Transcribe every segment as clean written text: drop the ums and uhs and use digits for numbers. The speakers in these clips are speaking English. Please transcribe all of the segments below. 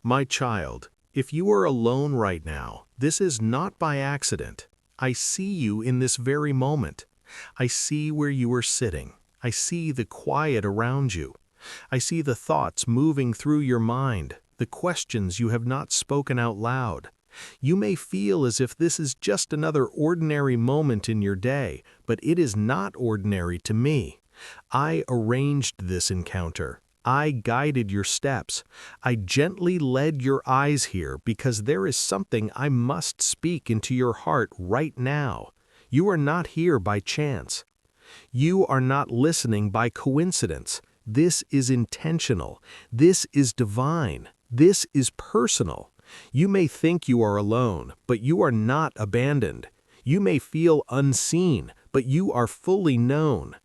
My child, if you are alone right now, this is not by accident. I see you in this very moment. I see where you are sitting. I see the quiet around you. I see the thoughts moving through your mind, the questions you have not spoken out loud. You may feel as if this is just another ordinary moment in your day, but it is not ordinary to me. I arranged this encounter. I guided your steps. I gently led your eyes here because there is something I must speak into your heart right now. You are not here by chance. You are not listening by coincidence. This is intentional. This is divine. This is personal. You may think you are alone, but you are not abandoned. You may feel unseen, but you are fully known.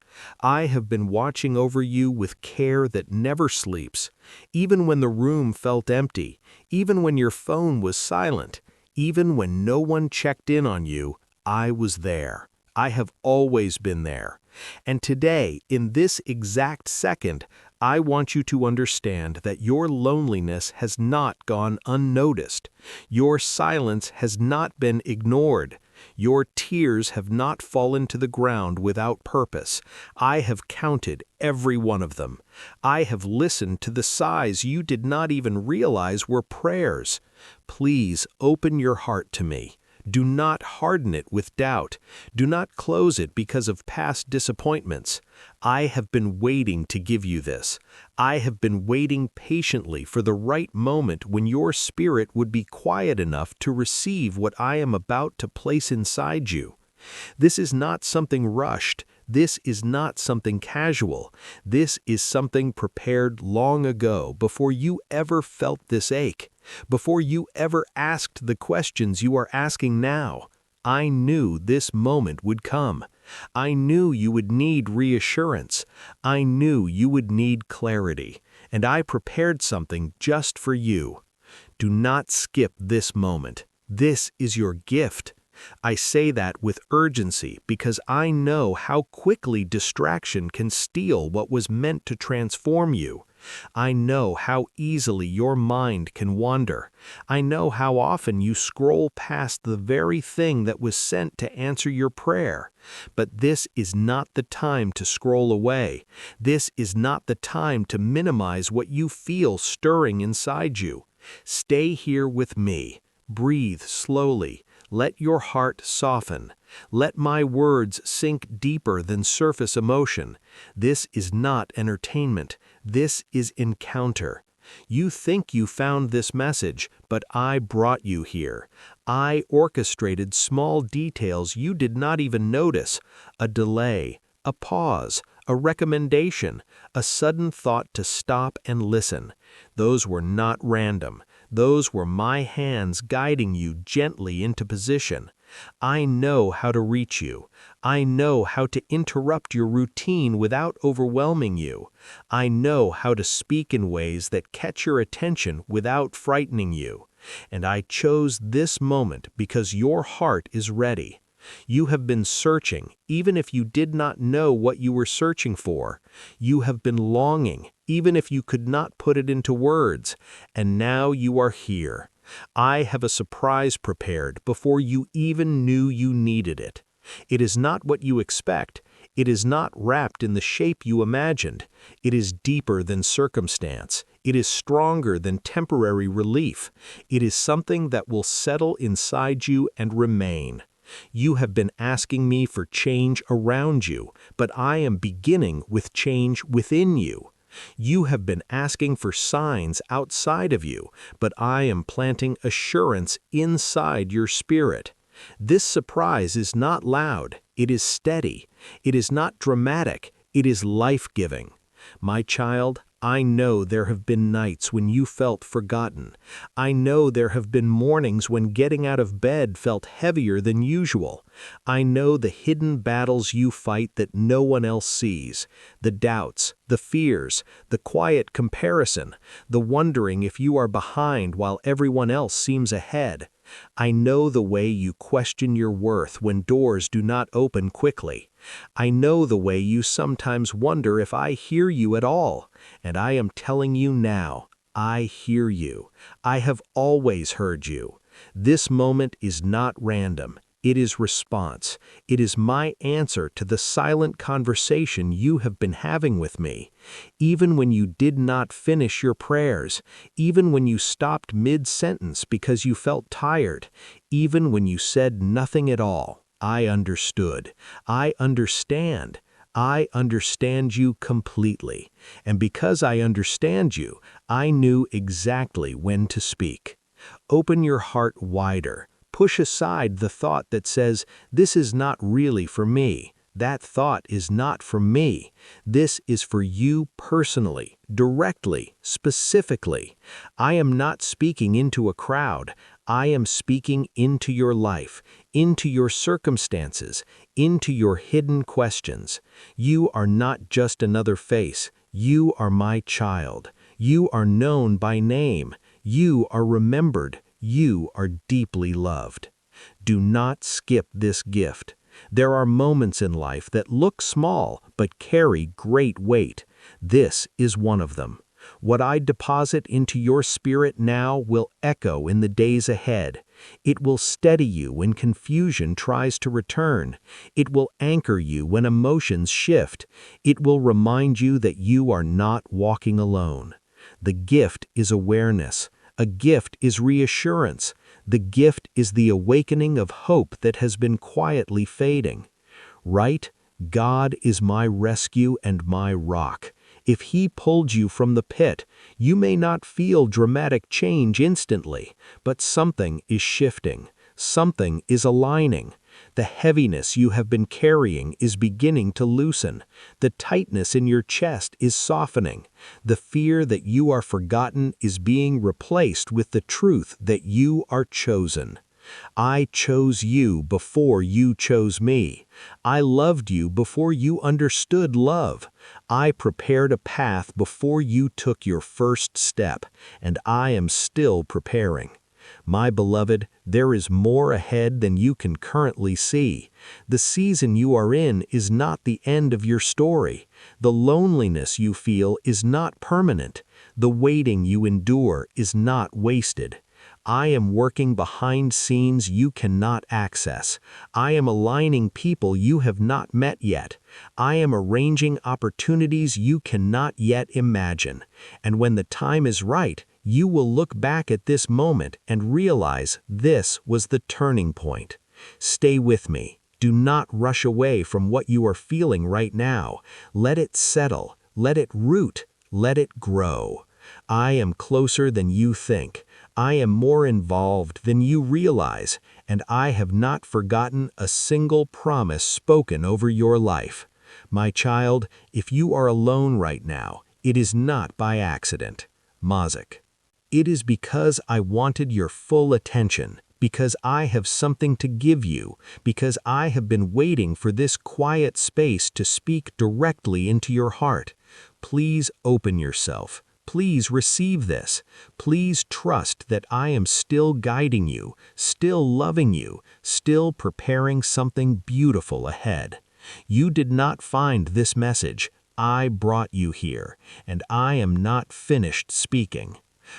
I have been watching over you with care that never sleeps. Even when the room felt empty, even when your phone was silent, even when no one checked in on you, I was there. I have always been there. And today, in this exact second, I want you to understand that your loneliness has not gone unnoticed. Your silence has not been ignored. Your tears have not fallen to the ground without purpose. I have counted every one of them. I have listened to the sighs you did not even realize were prayers. Please open your heart to me. Do not harden it with doubt. Do not close it because of past disappointments. I have been waiting to give you this. I have been waiting patiently for the right moment when your spirit would be quiet enough to receive what I am about to place inside you. This is not something rushed. This is not something casual. This is something prepared long ago before you ever felt this ache, before you ever asked the questions you are asking now. I knew this moment would come. I knew you would need reassurance. I knew you would need clarity, and I prepared something just for you. Do not skip this moment. This is your gift. I say that with urgency because I know how quickly distraction can steal what was meant to transform you. I know how easily your mind can wander. I know how often you scroll past the very thing that was sent to answer your prayer. But this is not the time to scroll away. This is not the time to minimize what you feel stirring inside you. Stay here with me. Breathe slowly. Let your heart soften. Let my words sink deeper than surface emotion. This is not entertainment. This is encounter. You think you found this message, but I brought you here. I orchestrated small details you did not even notice. A delay, a pause, a recommendation, a sudden thought to stop and listen. Those were not random. Those were my hands guiding you gently into position. I know how to reach you. I know how to interrupt your routine without overwhelming you. I know how to speak in ways that catch your attention without frightening you. And I chose this moment because your heart is ready. You have been searching, even if you did not know what you were searching for. You have been longing, even if you could not put it into words. And now you are here. I have a surprise prepared before you even knew you needed it. It is not what you expect. It is not wrapped in the shape you imagined. It is deeper than circumstance. It is stronger than temporary relief. It is something that will settle inside you and remain. You have been asking me for change around you, but I am beginning with change within you. You have been asking for signs outside of you, but I am planting assurance inside your spirit. This surprise is not loud, it is steady. It is not dramatic, it is life-giving. My child, I know there have been nights when you felt forgotten. I know there have been mornings when getting out of bed felt heavier than usual. I know the hidden battles you fight that no one else sees. The doubts, the fears, the quiet comparison, the wondering if you are behind while everyone else seems ahead. I know the way you question your worth when doors do not open quickly. I know the way you sometimes wonder if I hear you at all, and I am telling you now, I hear you. I have always heard you. This moment is not random. It is response. It is my answer to the silent conversation you have been having with me. Even when you did not finish your prayers, even when you stopped mid-sentence because you felt tired, even when you said nothing at all, I understood. I understand. I understand you completely. And because I understand you, I knew exactly when to speak. Open your heart wider. Push aside the thought that says, "This is not really for me." That thought is not for me. This is for you personally, directly, specifically. I am not speaking into a crowd. I am speaking into your life, into your circumstances, into your hidden questions. You are not just another face. You are my child. You are known by name. You are remembered. You are deeply loved. Do not skip this gift. There are moments in life that look small but carry great weight. This is one of them. What I deposit into your spirit now will echo in the days ahead. It will steady you when confusion tries to return. It will anchor you when emotions shift. It will remind you that you are not walking alone. The gift is awareness. A gift is reassurance. The gift is the awakening of hope that has been quietly fading. Right? God is my rescue and my rock. If He pulled you from the pit, you may not feel dramatic change instantly, but something is shifting. Something is aligning. The heaviness you have been carrying is beginning to loosen. The tightness in your chest is softening. The fear that you are forgotten is being replaced with the truth that you are chosen. I chose you before you chose me. I loved you before you understood love. I prepared a path before you took your first step, and I am still preparing. My beloved, there is more ahead than you can currently see. The season you are in is not the end of your story. The loneliness you feel is not permanent. The waiting you endure is not wasted. I am working behind scenes you cannot access. I am aligning people you have not met yet. I am arranging opportunities you cannot yet imagine. And when the time is right, you will look back at this moment and realize this was the turning point. Stay with me. Do not rush away from what you are feeling right now. Let it settle. Let it root. Let it grow. I am closer than you think. I am more involved than you realize, and I have not forgotten a single promise spoken over your life. My child, if you are alone right now, it is not by accident. Mazik. It is because I wanted your full attention, because I have something to give you, because I have been waiting for this quiet space to speak directly into your heart. Please open yourself. Please receive this. Please trust that I am still guiding you, still loving you, still preparing something beautiful ahead. You did not find this message. I brought you here, and I am not finished speaking.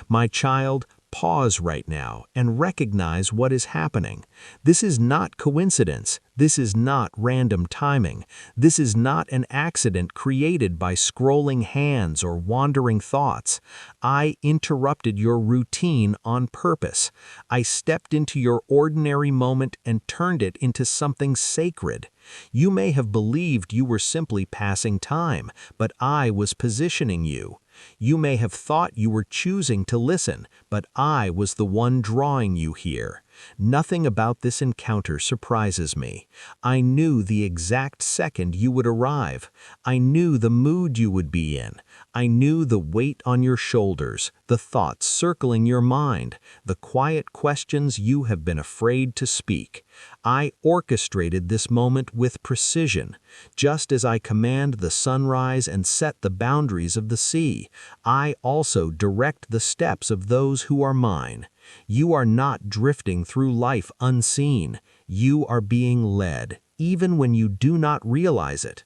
My child, pause right now and recognize what is happening. This is not coincidence. This is not random timing. This is not an accident created by scrolling hands or wandering thoughts. I interrupted your routine on purpose. I stepped into your ordinary moment and turned it into something sacred. You may have believed you were simply passing time, but I was positioning you. You may have thought you were choosing to listen, but I was the one drawing you here. Nothing about this encounter surprises me. I knew the exact second you would arrive. I knew the mood you would be in. I knew the weight on your shoulders, the thoughts circling your mind, the quiet questions you have been afraid to speak. I orchestrated this moment with precision. Just as I command the sunrise and set the boundaries of the sea, I also direct the steps of those who are mine. You are not drifting through life unseen. You are being led, even when you do not realize it.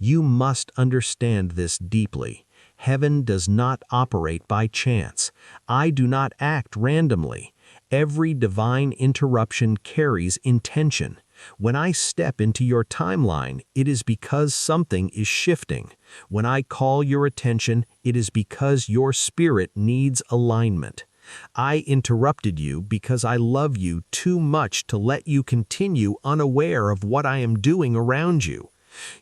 You must understand this deeply. Heaven does not operate by chance. I do not act randomly. Every divine interruption carries intention. When I step into your timeline, it is because something is shifting. When I call your attention, it is because your spirit needs alignment. I interrupted you because I love you too much to let you continue unaware of what I am doing around you.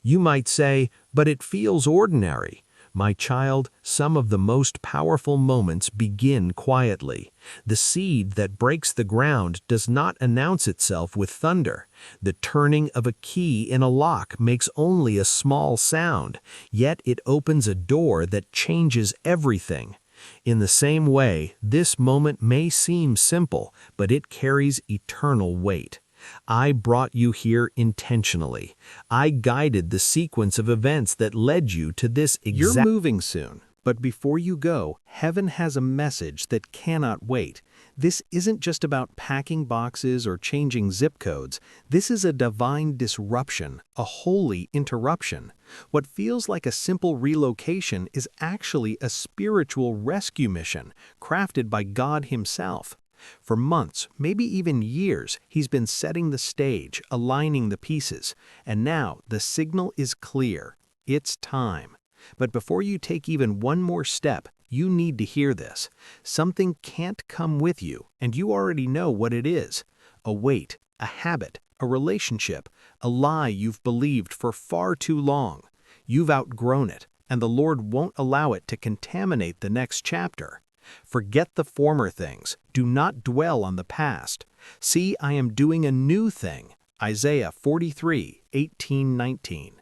You might say, but it feels ordinary. My child, some of the most powerful moments begin quietly. The seed that breaks the ground does not announce itself with thunder. The turning of a key in a lock makes only a small sound, yet it opens a door that changes everything. In the same way, this moment may seem simple, but it carries eternal weight. I brought you here intentionally. I guided the sequence of events that led you to this exact— You're moving soon, but before you go, heaven has a message that cannot wait. This isn't just about packing boxes or changing zip codes. This is a divine disruption, a holy interruption. What feels like a simple relocation is actually a spiritual rescue mission crafted by God Himself. For months, maybe even years, He's been setting the stage, aligning the pieces, and now the signal is clear. It's time. But before you take even one more step, you need to hear this. Something can't come with you, and you already know what it is. A weight, a habit, a relationship, a lie you've believed for far too long. You've outgrown it, and the Lord won't allow it to contaminate the next chapter. Forget the former things. Do not dwell on the past. See, I am doing a new thing. Isaiah 43:18-19.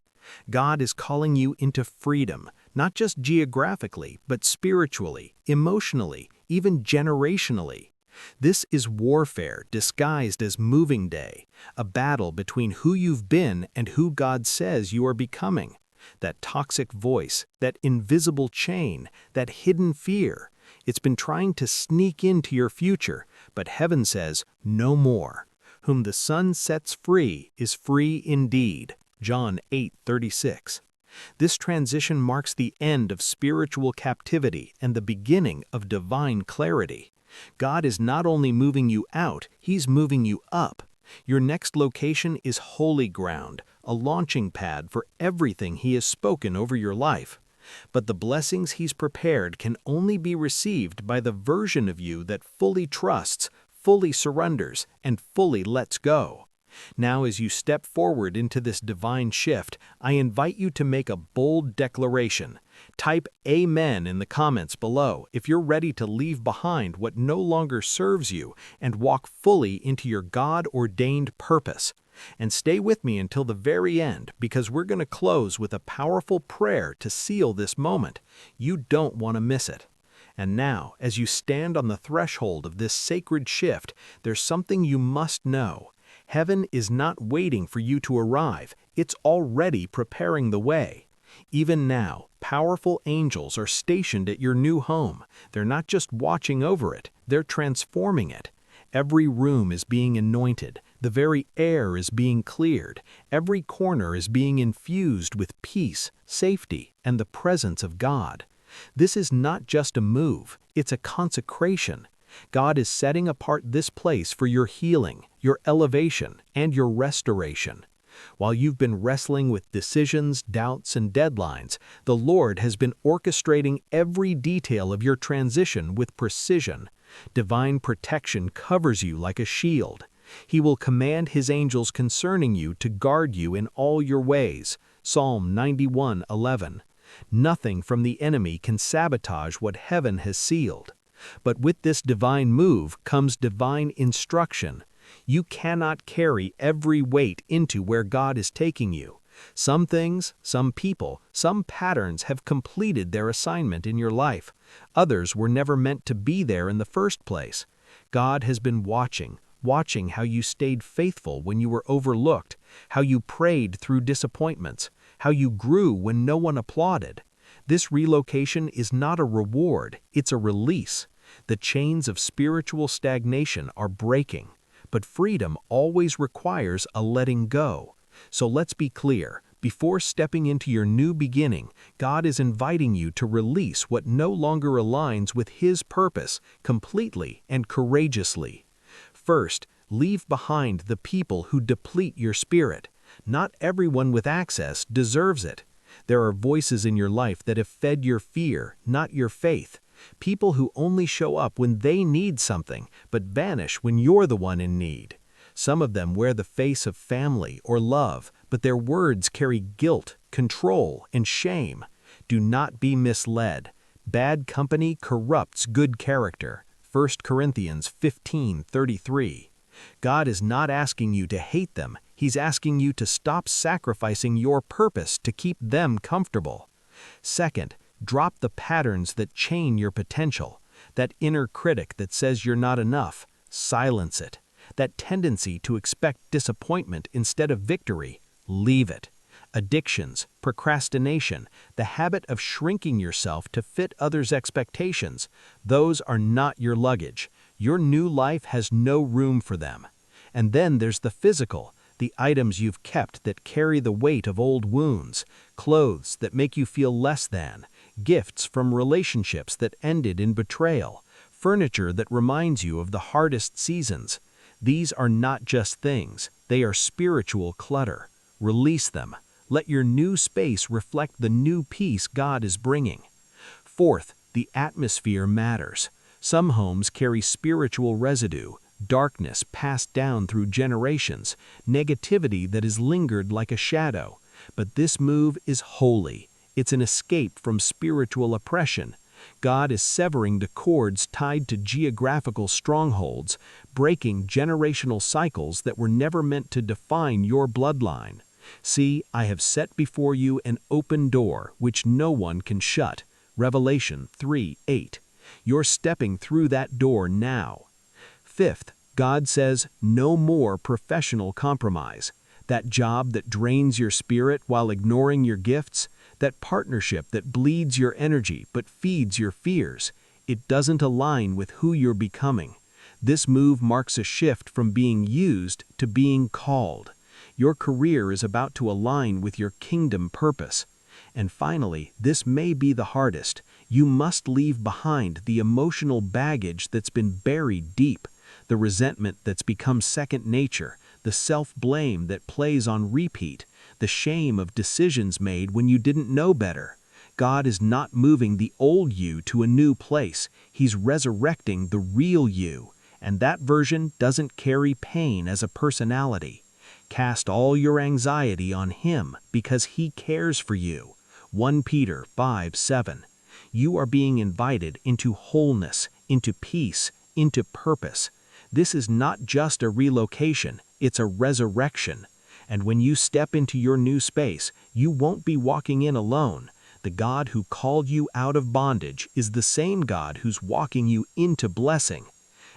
God is calling you into freedom, not just geographically, but spiritually, emotionally, even generationally. This is warfare disguised as moving day, a battle between who you've been and who God says you are becoming. That toxic voice, that invisible chain, that hidden fear. It's been trying to sneak into your future, but heaven says, no more. Whom the Son sets free is free indeed. John 8:36. This transition marks the end of spiritual captivity and the beginning of divine clarity. God is not only moving you out, He's moving you up. Your next location is holy ground, a launching pad for everything He has spoken over your life. But the blessings He's prepared can only be received by the version of you that fully trusts, fully surrenders, and fully lets go. Now, as you step forward into this divine shift, I invite you to make a bold declaration. Type Amen in the comments below if you're ready to leave behind what no longer serves you and walk fully into your God-ordained purpose. And stay with me until the very end, because we're going to close with a powerful prayer to seal this moment. You don't want to miss it. And now, as you stand on the threshold of this sacred shift, there's something you must know. Heaven is not waiting for you to arrive. It's already preparing the way. Even now, powerful angels are stationed at your new home. They're not just watching over it, they're transforming it. Every room is being anointed. The very air is being cleared. Every corner is being infused with peace, safety, and the presence of God. This is not just a move, it's a consecration. God is setting apart this place for your healing, your elevation, and your restoration. While you've been wrestling with decisions, doubts, and deadlines, the Lord has been orchestrating every detail of your transition with precision. Divine protection covers you like a shield. He will command His angels concerning you to guard you in all your ways. Psalm 91:11. Nothing from the enemy can sabotage what heaven has sealed. But with this divine move comes divine instruction. You cannot carry every weight into where God is taking you. Some things, some people, some patterns have completed their assignment in your life. Others were never meant to be there in the first place. God has been watching how you stayed faithful when you were overlooked, how you prayed through disappointments, how you grew when no one applauded. This relocation is not a reward, it's a release. The chains of spiritual stagnation are breaking, but freedom always requires a letting go. So let's be clear, Before stepping into your new beginning, God is inviting you to release what no longer aligns with His purpose completely and courageously. First, leave behind the people who deplete your spirit. Not everyone with access deserves it. There are voices in your life that have fed your fear, not your faith. People who only show up when they need something, but vanish when you're the one in need. Some of them wear the face of family or love, but their words carry guilt, control, and shame. Do not be misled. Bad company corrupts good character. 1 Corinthians 15:33. God is not asking you to hate them. He's asking you to stop sacrificing your purpose to keep them comfortable. Second, drop the patterns that chain your potential. That inner critic that says you're not enough, silence it. That tendency to expect disappointment instead of victory, leave it. Addictions, procrastination, the habit of shrinking yourself to fit others' expectations, those are not your luggage. Your new life has no room for them. And then there's the physical, the items you've kept that carry the weight of old wounds, clothes that make you feel less than, gifts from relationships that ended in betrayal, furniture that reminds you of the hardest seasons. These are not just things, they are spiritual clutter. Release them. Let your new space reflect the new peace God is bringing. Fourth, the atmosphere matters. Some homes carry spiritual residue, darkness passed down through generations, negativity that has lingered like a shadow. But this move is holy. It's an escape from spiritual oppression. God is severing the cords tied to geographical strongholds, breaking generational cycles that were never meant to define your bloodline. See, I have set before you an open door which no one can shut. Revelation 3:8. You're stepping through that door now. Fifth, God says no more professional compromise. That job that drains your spirit while ignoring your gifts, that partnership that bleeds your energy but feeds your fears, it doesn't align with who you're becoming. This move marks a shift from being used to being called. Your career is about to align with your kingdom purpose. And finally, this may be the hardest. You must leave behind the emotional baggage that's been buried deep, the resentment that's become second nature, the self-blame that plays on repeat, the shame of decisions made when you didn't know better. God is not moving the old you to a new place. He's resurrecting the real you, and that version doesn't carry pain as a personality. Cast all your anxiety on Him because He cares for you. 1 Peter 5:7. You are being invited into wholeness, into peace, into purpose. This is not just a relocation, it's a resurrection. And when you step into your new space, you won't be walking in alone. The God who called you out of bondage is the same God who's walking you into blessing.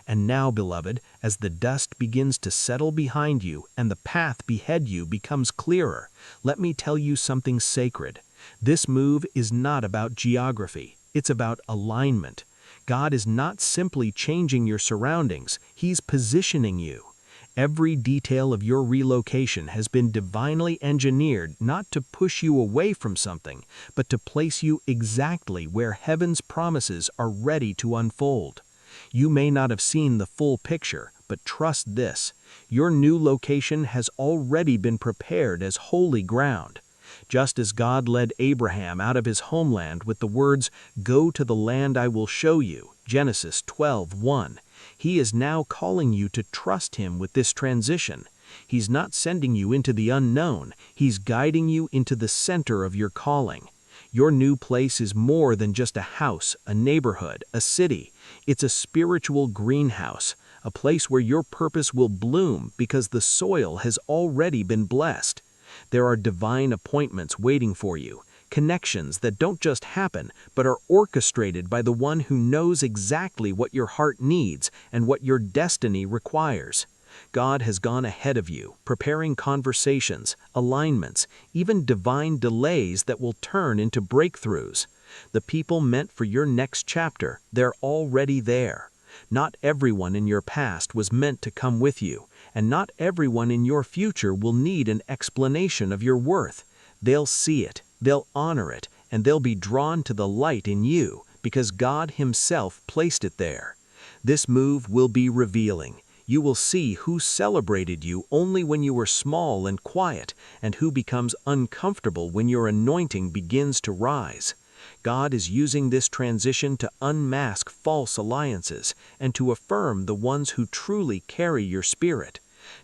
And now, beloved, as the dust begins to settle behind you and the path ahead you becomes clearer, let me tell you something sacred. This move is not about geography, it's about alignment. God is not simply changing your surroundings, He's positioning you. Every detail of your relocation has been divinely engineered not to push you away from something, but to place you exactly where heaven's promises are ready to unfold. You may not have seen the full picture, but trust this: your new location has already been prepared as holy ground. Just as God led Abraham out of his homeland with the words, "Go to the land I will show you," Genesis 12:1, He is now calling you to trust Him with this transition. He's not sending you into the unknown, He's guiding you into the center of your calling. Your new place is more than just a house, a neighborhood, a city. It's a spiritual greenhouse, a place where your purpose will bloom because the soil has already been blessed. There are divine appointments waiting for you, connections that don't just happen, but are orchestrated by the one who knows exactly what your heart needs and what your destiny requires. God has gone ahead of you, preparing conversations, alignments, even divine delays that will turn into breakthroughs. The people meant for your next chapter, they're already there. Not everyone in your past was meant to come with you, and not everyone in your future will need an explanation of your worth. They'll see it, they'll honor it, and they'll be drawn to the light in you because God Himself placed it there. This move will be revealing. You will see who celebrated you only when you were small and quiet, and who becomes uncomfortable when your anointing begins to rise. God is using this transition to unmask false alliances and to affirm the ones who truly carry your spirit.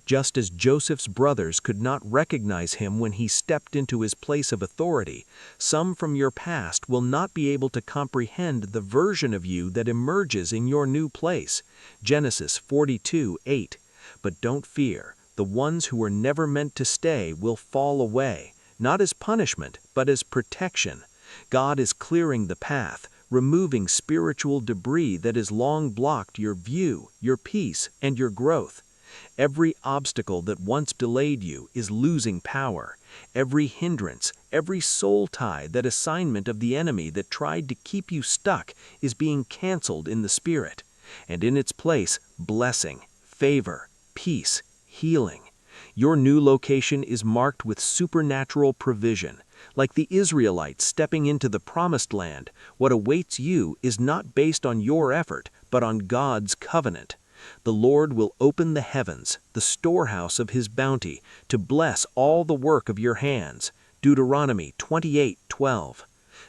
Just as Joseph's brothers could not recognize him when he stepped into his place of authority, some from your past will not be able to comprehend the version of you that emerges in your new place. Genesis 42:8. But don't fear, the ones who were never meant to stay will fall away, not as punishment, but as protection. God is clearing the path, removing spiritual debris that has long blocked your view, your peace, and your growth. Every obstacle that once delayed you is losing power. Every hindrance, every soul tie, that assignment of the enemy that tried to keep you stuck is being canceled in the Spirit. And in its place, blessing, favor, peace, healing. Your new location is marked with supernatural provision. Like the Israelites stepping into the promised land, what awaits you is not based on your effort, but on God's covenant. The Lord will open the heavens, the storehouse of His bounty, to bless all the work of your hands. Deuteronomy 28:12.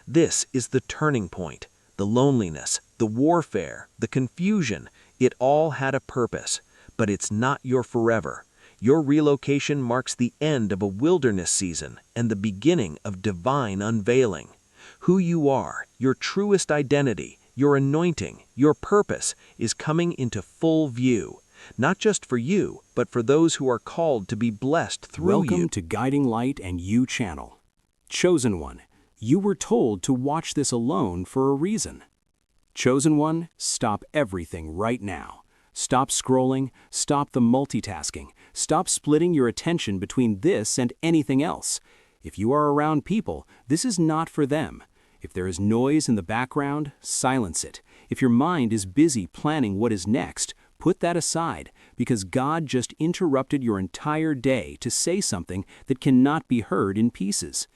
This is the turning point. The loneliness, the warfare, the confusion, it all had a purpose, but it's not your forever. Your relocation marks the end of a wilderness season and the beginning of divine unveiling. Who you are, your truest identity, your anointing, your purpose is coming into full view, not just for you, but for those who are called to be blessed through you. Welcome to Guiding Light and You channel. Chosen One, you were told to watch this alone for a reason. Chosen One, stop everything right now. Stop scrolling, stop the multitasking, stop splitting your attention between this and anything else. If you are around people, this is not for them. If there is noise in the background, silence it. If your mind is busy planning what is next, put that aside, because God just interrupted your entire day to say something that cannot be heard in pieces.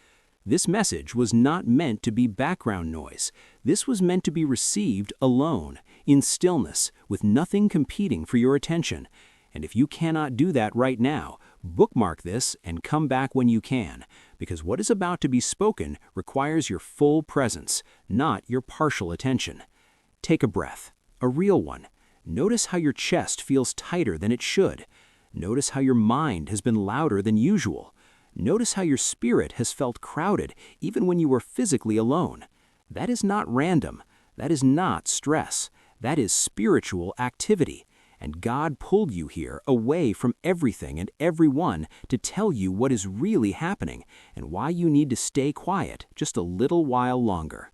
This message was not meant to be background noise. This was meant to be received alone, in stillness, with nothing competing for your attention. And if you cannot do that right now, bookmark this and come back when you can, because what is about to be spoken requires your full presence, not your partial attention. Take a breath, a real one. Notice how your chest feels tighter than it should. Notice how your mind has been louder than usual. Notice how your spirit has felt crowded even when you were physically alone. That is not random. That is not stress. That is spiritual activity. And God pulled you here away from everything and everyone to tell you what is really happening and why you need to stay quiet just a little while longer.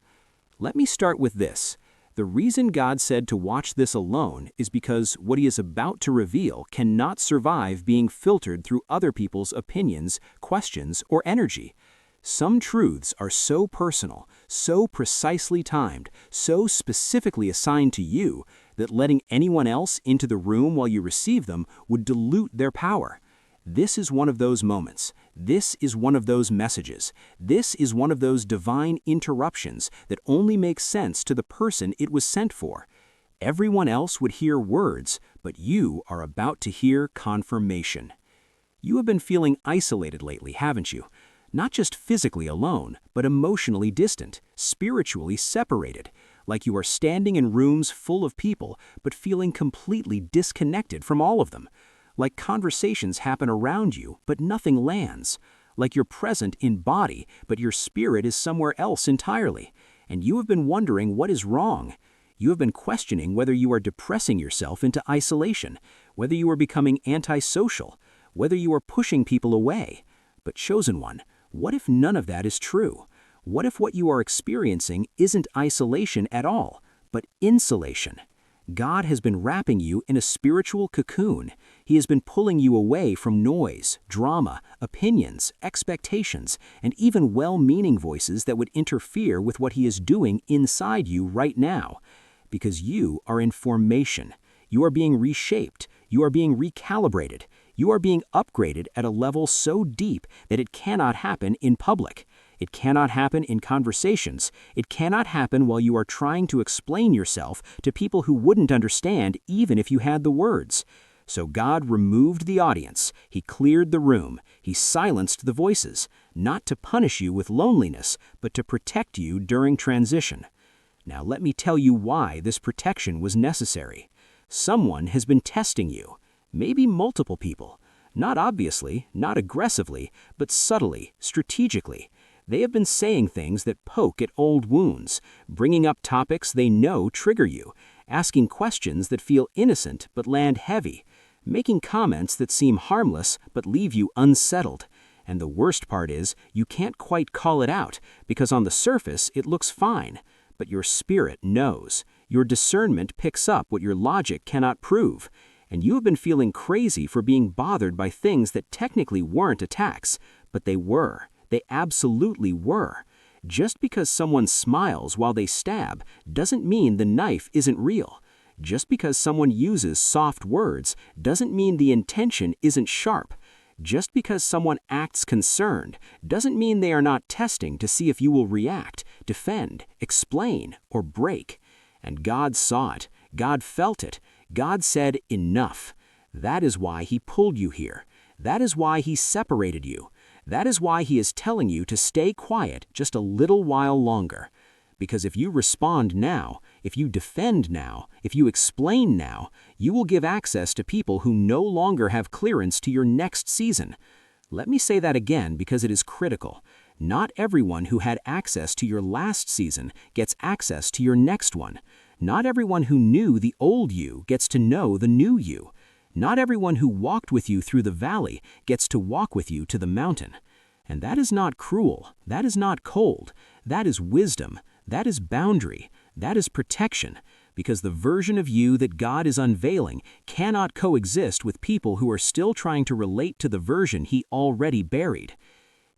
Let me start with this. The reason God said to watch this alone is because what He is about to reveal cannot survive being filtered through other people's opinions, questions, or energy. Some truths are so personal, so precisely timed, so specifically assigned to you, that letting anyone else into the room while you receive them would dilute their power. This is one of those moments. This is one of those messages. This is one of those divine interruptions that only make sense to the person it was sent for. Everyone else would hear words, but you are about to hear confirmation. You have been feeling isolated lately, haven't you? Not just physically alone, but emotionally distant, spiritually separated, like you are standing in rooms full of people, but feeling completely disconnected from all of them. Like conversations happen around you, but nothing lands. Like you're present in body, but your spirit is somewhere else entirely. And you have been wondering what is wrong. You have been questioning whether you are depressing yourself into isolation, whether you are becoming antisocial, whether you are pushing people away. But Chosen One, what if none of that is true? What if what you are experiencing isn't isolation at all, but insulation? God has been wrapping you in a spiritual cocoon. He has been pulling you away from noise, drama, opinions, expectations, and even well-meaning voices that would interfere with what He is doing inside you right now. Because you are in formation. You are being reshaped. You are being recalibrated. You are being upgraded at a level so deep that it cannot happen in public. It cannot happen in conversations. It cannot happen while you are trying to explain yourself to people who wouldn't understand even if you had the words. So God removed the audience. He cleared the room. He silenced the voices, not to punish you with loneliness, but to protect you during transition. Now let me tell you why this protection was necessary. Someone has been testing you, maybe multiple people. Not obviously, not aggressively, but subtly, strategically. They have been saying things that poke at old wounds, bringing up topics they know trigger you, asking questions that feel innocent but land heavy, making comments that seem harmless but leave you unsettled. And the worst part is, you can't quite call it out, because on the surface it looks fine. But your spirit knows. Your discernment picks up what your logic cannot prove. And you have been feeling crazy for being bothered by things that technically weren't attacks, but they were. They absolutely were. Just because someone smiles while they stab doesn't mean the knife isn't real. Just because someone uses soft words doesn't mean the intention isn't sharp. Just because someone acts concerned doesn't mean they are not testing to see if you will react, defend, explain, or break. And God saw it. God felt it. God said, enough. That is why He pulled you here. That is why He separated you. That is why He is telling you to stay quiet just a little while longer. Because if you respond now, if you defend now, if you explain now, you will give access to people who no longer have clearance to your next season. Let me say that again because it is critical. Not everyone who had access to your last season gets access to your next one. Not everyone who knew the old you gets to know the new you. Not everyone who walked with you through the valley gets to walk with you to the mountain. And that is not cruel. That is not cold. That is wisdom. That is boundary. That is protection. Because the version of you that God is unveiling cannot coexist with people who are still trying to relate to the version He already buried.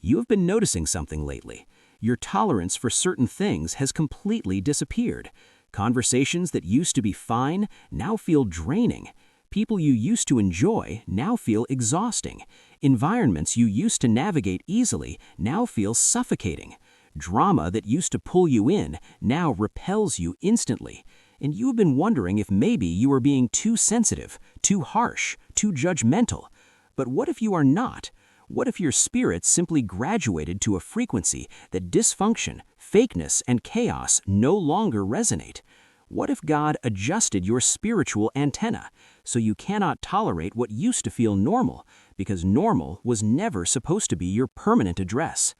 You have been noticing something lately. Your tolerance for certain things has completely disappeared. Conversations that used to be fine now feel draining. People you used to enjoy now feel exhausting. Environments you used to navigate easily now feel suffocating. Drama that used to pull you in now repels you instantly. And you have been wondering if maybe you are being too sensitive, too harsh, too judgmental. But what if you are not? What if your spirit simply graduated to a frequency that dysfunction, fakeness, and chaos no longer resonate? What if God adjusted your spiritual antenna so you cannot tolerate what used to feel normal, because normal was never supposed to be your permanent address?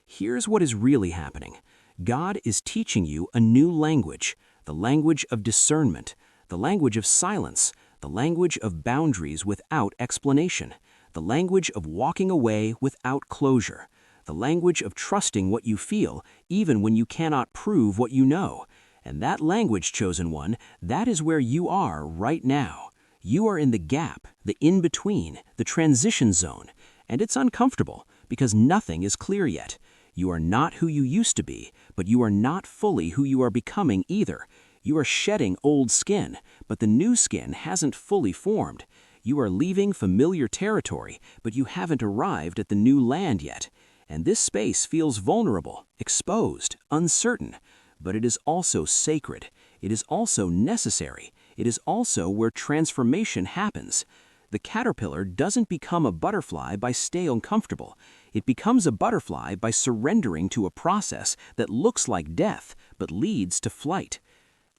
Here's what is really happening. God is teaching you a new language, the language of discernment, the language of silence, the language of boundaries without explanation, the language of walking away without closure, the language of trusting what you feel even when you cannot prove what you know. And that language, chosen one, that is where you are right now. You are in the gap, the in-between, the transition zone, and it's uncomfortable because nothing is clear yet. You are not who you used to be, but you are not fully who you are becoming either. You are shedding old skin, but the new skin hasn't fully formed. You are leaving familiar territory, but you haven't arrived at the new land yet. And this space feels vulnerable, exposed, uncertain. But it is also sacred. It is also necessary. It is also where transformation happens. The caterpillar doesn't become a butterfly by staying uncomfortable. It becomes a butterfly by surrendering to a process that looks like death but leads to flight.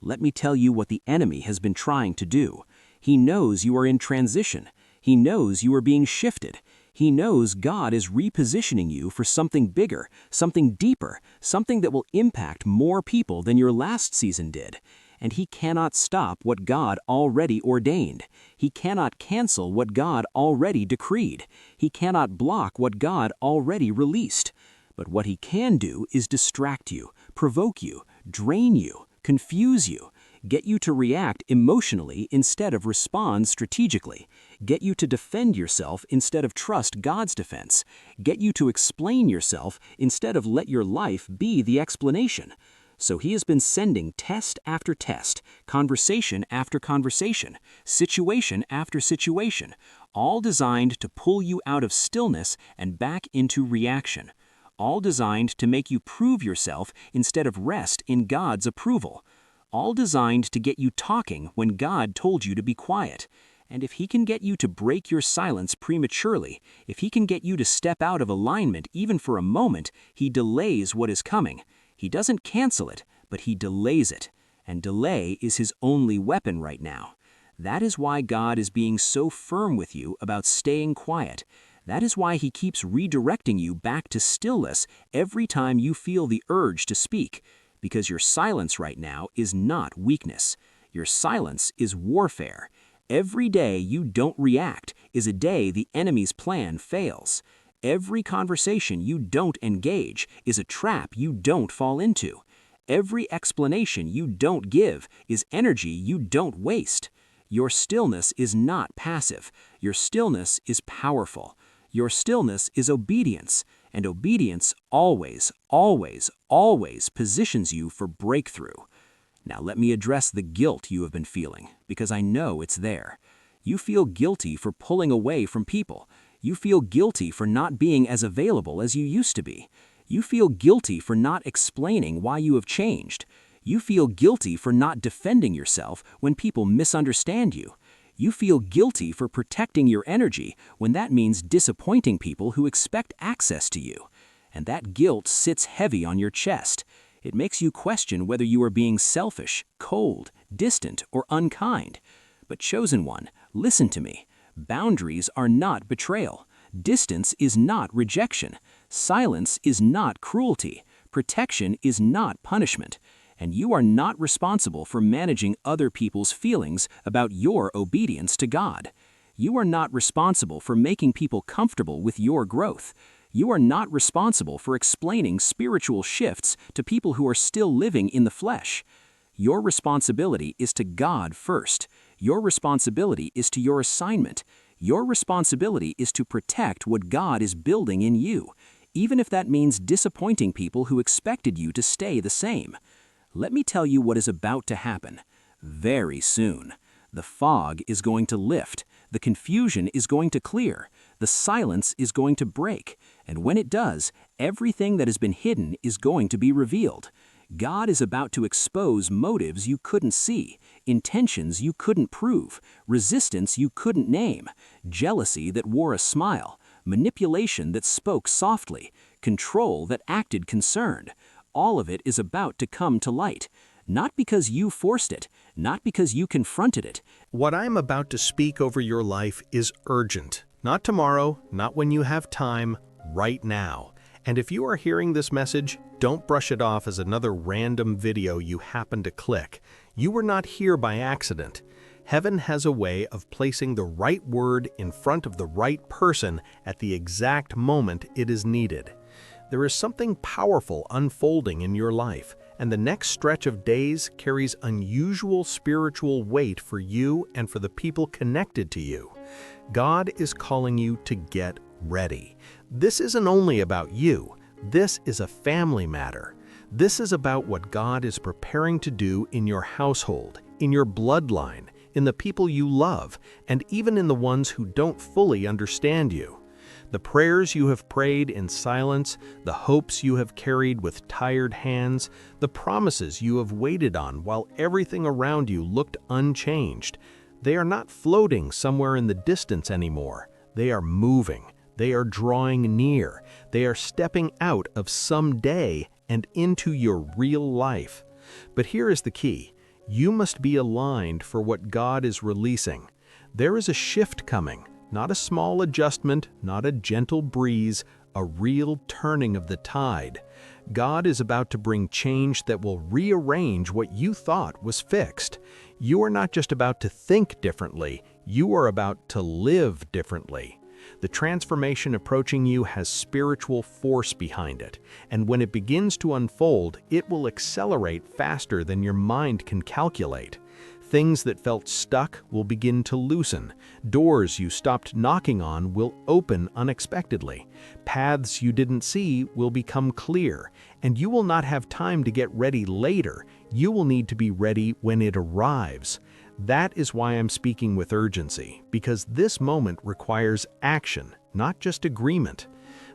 Let me tell you what the enemy has been trying to do. He knows you are in transition. He knows you are being shifted. He knows God is repositioning you for something bigger, something deeper, something that will impact more people than your last season did. And He cannot stop what God already ordained. He cannot cancel what God already decreed. He cannot block what God already released. But what He can do is distract you, provoke you, drain you, confuse you, get you to react emotionally instead of respond strategically, get you to defend yourself instead of trust God's defense, get you to explain yourself instead of let your life be the explanation. So he has been sending test after test, conversation after conversation, situation after situation, all designed to pull you out of stillness and back into reaction, all designed to make you prove yourself instead of rest in God's approval, all designed to get you talking when God told you to be quiet. And if he can get you to break your silence prematurely, if he can get you to step out of alignment even for a moment, he delays what is coming. He doesn't cancel it, but he delays it. And delay is his only weapon right now. That is why God is being so firm with you about staying quiet. That is why he keeps redirecting you back to stillness every time you feel the urge to speak. Because your silence right now is not weakness. Your silence is warfare. Every day you don't react is a day the enemy's plan fails. Every conversation you don't engage is a trap you don't fall into. Every explanation you don't give is energy you don't waste. Your stillness is not passive. Your stillness is powerful. Your stillness is obedience, and obedience always, always, always positions you for breakthrough. Now let me address the guilt you have been feeling, because I know it's there. You feel guilty for pulling away from people. You feel guilty for not being as available as you used to be. You feel guilty for not explaining why you have changed. You feel guilty for not defending yourself when people misunderstand you. You feel guilty for protecting your energy when that means disappointing people who expect access to you. And that guilt sits heavy on your chest. It makes you question whether you are being selfish, cold, distant, or unkind. But chosen one, listen to me. Boundaries are not betrayal. Distance is not rejection. Silence is not cruelty. Protection is not punishment. And you are not responsible for managing other people's feelings about your obedience to God. You are not responsible for making people comfortable with your growth. You are not responsible for explaining spiritual shifts to people who are still living in the flesh. Your responsibility is to God first. Your responsibility is to your assignment. Your responsibility is to protect what God is building in you, even if that means disappointing people who expected you to stay the same. Let me tell you what is about to happen. Very soon. The fog is going to lift. The confusion is going to clear. The silence is going to break. And when it does, everything that has been hidden is going to be revealed. God is about to expose motives you couldn't see, intentions you couldn't prove, resistance you couldn't name, jealousy that wore a smile, manipulation that spoke softly, control that acted concerned. All of it is about to come to light, not because you forced it, not because you confronted it. What I'm about to speak over your life is urgent. Not tomorrow, not when you have time, right now. And if you are hearing this message, don't brush it off as another random video you happen to click. You were not here by accident. Heaven has a way of placing the right word in front of the right person at the exact moment it is needed. There is something powerful unfolding in your life, and the next stretch of days carries unusual spiritual weight for you and for the people connected to you. God is calling you to get ready. This isn't only about you. This is a family matter. This is about what God is preparing to do in your household, in your bloodline, in the people you love, and even in the ones who don't fully understand you. The prayers you have prayed in silence, the hopes you have carried with tired hands, the promises you have waited on while everything around you looked unchanged, they are not floating somewhere in the distance anymore. They are moving. They are drawing near. They are stepping out of someday and into your real life. But here is the key. You must be aligned for what God is releasing. There is a shift coming. Not a small adjustment, not a gentle breeze, a real turning of the tide. God is about to bring change that will rearrange what you thought was fixed. You are not just about to think differently, you are about to live differently. The transformation approaching you has spiritual force behind it, and when it begins to unfold, it will accelerate faster than your mind can calculate. Things that felt stuck will begin to loosen. Doors you stopped knocking on will open unexpectedly. Paths you didn't see will become clear. And you will not have time to get ready later. You will need to be ready when it arrives. That is why I'm speaking with urgency, because this moment requires action, not just agreement.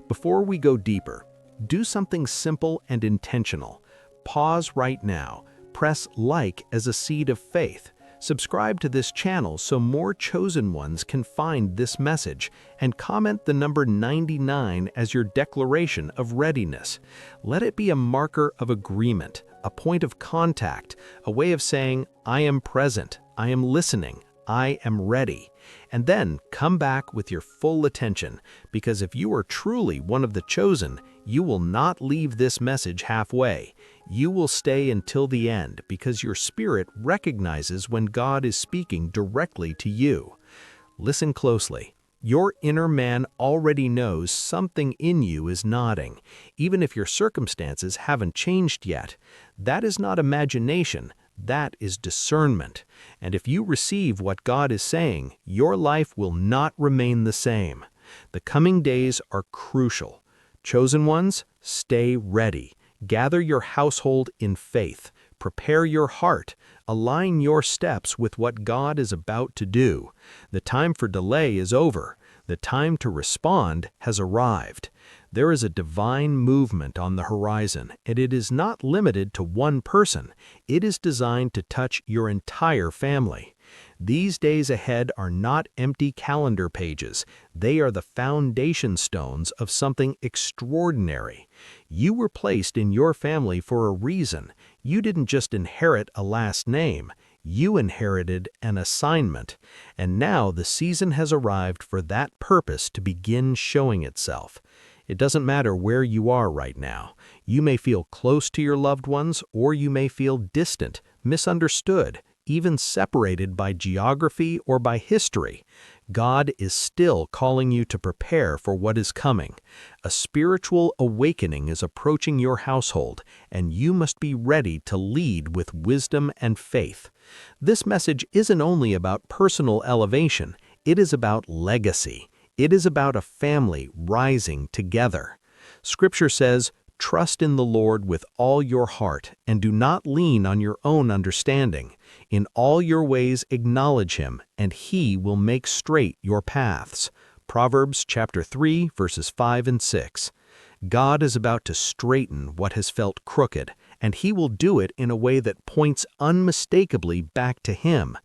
Before we go deeper, do something simple and intentional. Pause right now. Press like as a seed of faith. Subscribe to this channel so more chosen ones can find this message, and comment the number 99 as your declaration of readiness. Let it be a marker of agreement, a point of contact, a way of saying, I am present, I am listening, I am ready. And then come back with your full attention, because if you are truly one of the chosen, you will not leave this message halfway. You will stay until the end because your spirit recognizes when God is speaking directly to you. Listen closely. Your inner man already knows something in you is nodding, even if your circumstances haven't changed yet. That is not imagination. That is discernment. And if you receive what God is saying, your life will not remain the same. The coming days are crucial. Chosen ones, stay ready. Gather your household in faith. Prepare your heart. Align your steps with what God is about to do. The time for delay is over. The time to respond has arrived. There is a divine movement on the horizon, and it is not limited to one person. It is designed to touch your entire family. These days ahead are not empty calendar pages. They are the foundation stones of something extraordinary. You were placed in your family for a reason. You didn't just inherit a last name. You inherited an assignment. And now the season has arrived for that purpose to begin showing itself. It doesn't matter where you are right now. You may feel close to your loved ones, or you may feel distant, misunderstood, even separated by geography or by history. God is still calling you to prepare for what is coming. A spiritual awakening is approaching your household, and you must be ready to lead with wisdom and faith. This message isn't only about personal elevation, it is about legacy. It is about a family rising together. Scripture says, "Trust in the Lord with all your heart, and do not lean on your own understanding. In all your ways acknowledge him, and he will make straight your paths." Proverbs chapter 3, verses 5 and 6. God is about to straighten what has felt crooked, and he will do it in a way that points unmistakably back to him.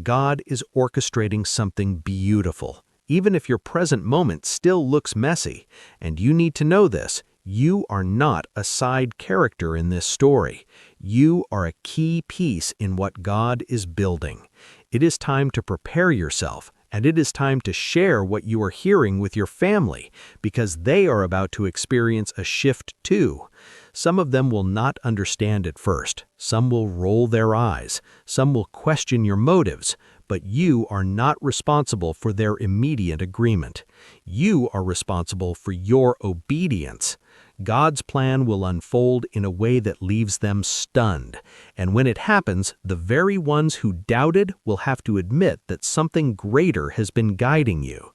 God is orchestrating something beautiful, even if your present moment still looks messy. And you need to know this. You are not a side character in this story. You are a key piece in what God is building. It is time to prepare yourself, and it is time to share what you are hearing with your family, because they are about to experience a shift too. Some of them will not understand at first. Some will roll their eyes. Some will question your motives. But you are not responsible for their immediate agreement. You are responsible for your obedience. God's plan will unfold in a way that leaves them stunned. And when it happens, the very ones who doubted will have to admit that something greater has been guiding you.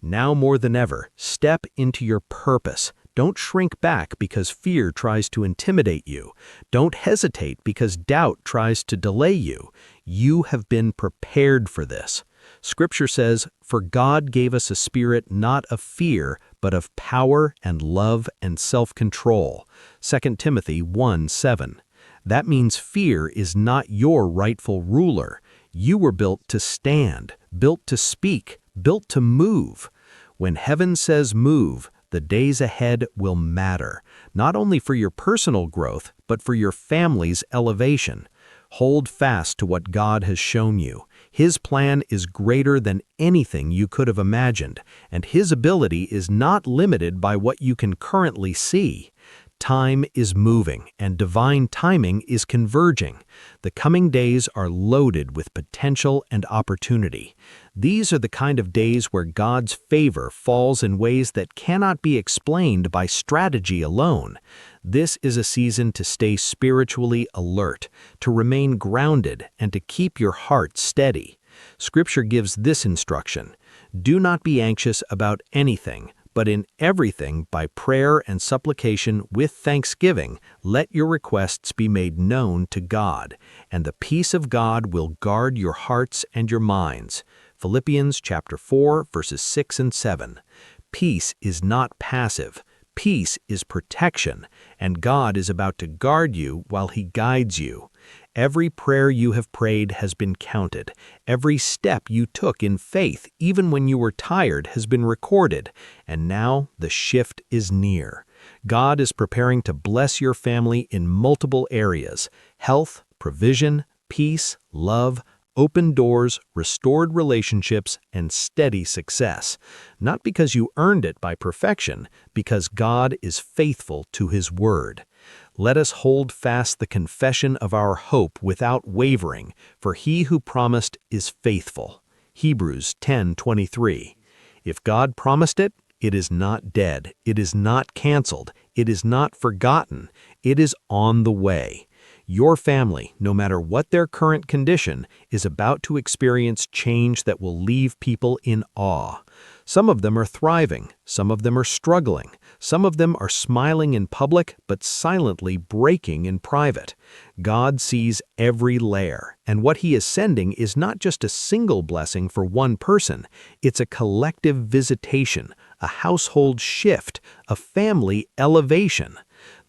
Now more than ever, step into your purpose. Don't shrink back because fear tries to intimidate you. Don't hesitate because doubt tries to delay you. You have been prepared for this. Scripture says, "For God gave us a spirit not of fear, but of power and love and self-control." 2 Timothy 1:7. That means fear is not your rightful ruler. You were built to stand, built to speak, built to move. When heaven says move, the days ahead will matter, not only for your personal growth, but for your family's elevation. Hold fast to what God has shown you. His plan is greater than anything you could have imagined, and his ability is not limited by what you can currently see. Time is moving, and divine timing is converging. The coming days are loaded with potential and opportunity. These are the kind of days where God's favor falls in ways that cannot be explained by strategy alone. This is a season to stay spiritually alert, to remain grounded, and to keep your heart steady. Scripture gives this instruction: "Do not be anxious about anything, but in everything by prayer and supplication with thanksgiving, let your requests be made known to God, and the peace of God will guard your hearts and your minds." Philippians chapter 4, verses 6 and 7. Peace is not passive. Peace is protection, and God is about to guard you while He guides you. Every prayer you have prayed has been counted. Every step you took in faith, even when you were tired, has been recorded. And now the shift is near. God is preparing to bless your family in multiple areas: health, provision, peace, love, open doors, restored relationships, and steady success. Not because you earned it by perfection, because God is faithful to His word. Let us hold fast the confession of our hope without wavering, for He who promised is faithful. Hebrews 10:23. If God promised it, it is not dead, it is not canceled, it is not forgotten, it is on the way. Your family, no matter what their current condition, is about to experience change that will leave people in awe. Some of them are thriving, some of them are struggling, some of them are smiling in public but silently breaking in private. God sees every layer, and what He is sending is not just a single blessing for one person, it's a collective visitation, a household shift, a family elevation.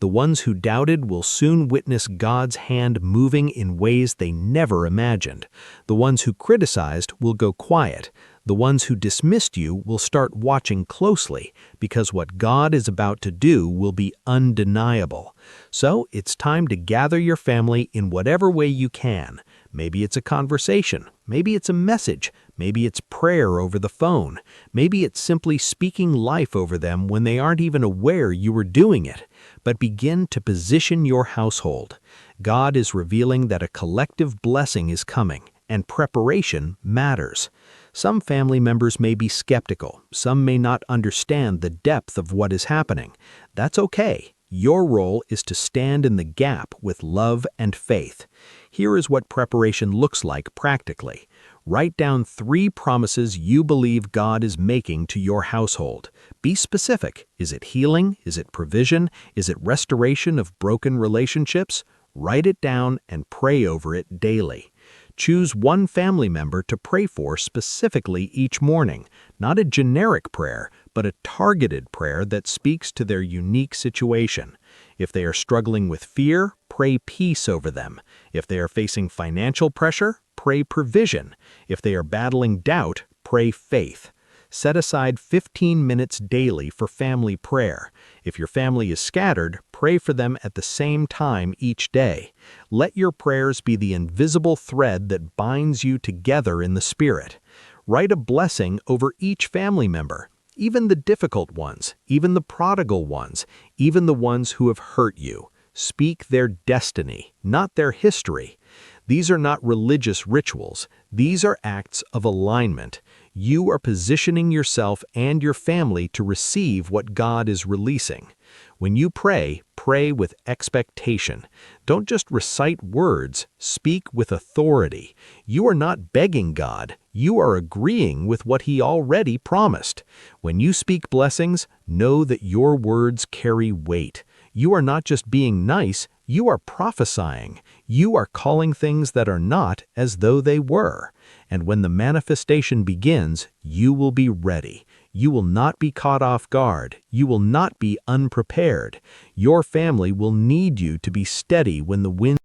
The ones who doubted will soon witness God's hand moving in ways they never imagined. The ones who criticized will go quiet. The ones who dismissed you will start watching closely, because what God is about to do will be undeniable. So it's time to gather your family in whatever way you can. Maybe it's a conversation, maybe it's a message, maybe it's prayer over the phone, maybe it's simply speaking life over them when they aren't even aware you were doing it. But begin to position your household. God is revealing that a collective blessing is coming, and preparation matters. Some family members may be skeptical, some may not understand the depth of what is happening. That's okay. Your role is to stand in the gap with love and faith. Here is what preparation looks like practically. Write down 3 promises you believe God is making to your household. Be specific. Is it healing? Is it provision? Is it restoration of broken relationships? Write it down and pray over it daily. Choose one family member to pray for specifically each morning, not a generic prayer, but a targeted prayer that speaks to their unique situation. If they are struggling with fear, pray peace over them. If they are facing financial pressure, pray provision. If they are battling doubt, pray faith. Set aside 15 minutes daily for family prayer. If your family is scattered, pray for them at the same time each day. Let your prayers be the invisible thread that binds you together in the Spirit. Write a blessing over each family member, even the difficult ones, even the prodigal ones, even the ones who have hurt you. Speak their destiny, not their history. These are not religious rituals. These are acts of alignment. You are positioning yourself and your family to receive what God is releasing. When you pray, pray with expectation. Don't just recite words, speak with authority. You are not begging God, you are agreeing with what He already promised. When you speak blessings, know that your words carry weight. You are not just being nice, you are prophesying. You are calling things that are not as though they were. And when the manifestation begins, you will be ready. You will not be caught off guard. You will not be unprepared. Your family will need you to be steady when the wind